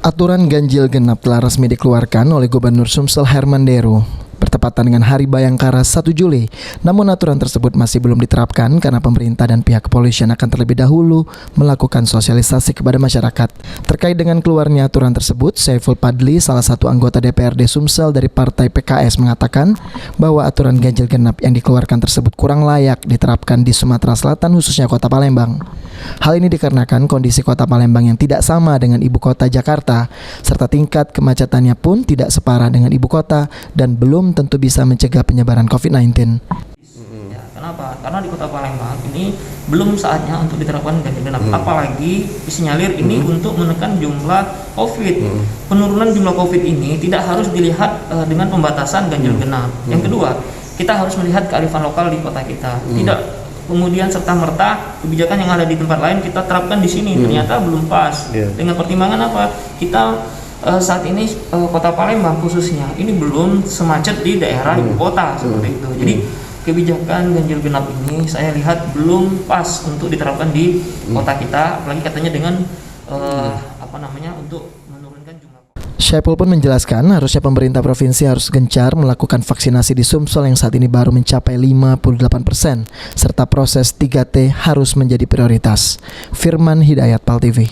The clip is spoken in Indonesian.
Aturan ganjil genap telah resmi dikeluarkan oleh Gubernur Sumsel Herman Deru bertepatan dengan Hari Bayangkara 1 Juli. Namun aturan tersebut masih belum diterapkan karena pemerintah dan pihak kepolisian akan terlebih dahulu melakukan sosialisasi kepada masyarakat. Terkait dengan keluarnya aturan tersebut, Saiful Padli, salah satu anggota DPRD Sumsel dari Partai PKS, mengatakan bahwa aturan ganjil genap yang dikeluarkan tersebut kurang layak diterapkan di Sumatera Selatan, khususnya Kota Palembang. Hal ini dikarenakan kondisi Kota Palembang yang tidak sama dengan ibu kota Jakarta, serta tingkat kemacetannya pun tidak separah dengan ibu kota dan belum tentu bisa mencegah penyebaran COVID-19. Ya, kenapa? Karena di Kota Palembang ini belum saatnya untuk diterapkan ganjil genap. Apalagi disinyalir ini untuk menekan jumlah COVID. Penurunan jumlah COVID ini tidak harus dilihat dengan pembatasan ganjil genap. Yang kedua, kita harus melihat kearifan lokal di kota kita. Tidak kemudian serta-merta kebijakan yang ada di tempat lain kita terapkan di sini, ternyata belum pas. Dengan pertimbangan apa? Kita saat ini Kota Palembang khususnya ini belum semacet di daerah ibu kota seperti itu. Jadi kebijakan ganjil genap ini saya lihat belum pas untuk diterapkan di kota kita, apalagi katanya dengan untuk menurunkan jumlah. Saiful pun menjelaskan harusnya pemerintah provinsi harus gencar melakukan vaksinasi di Sumsel yang saat ini baru mencapai 58%, serta proses 3T harus menjadi prioritas. Firman Hidayat, PAL TV.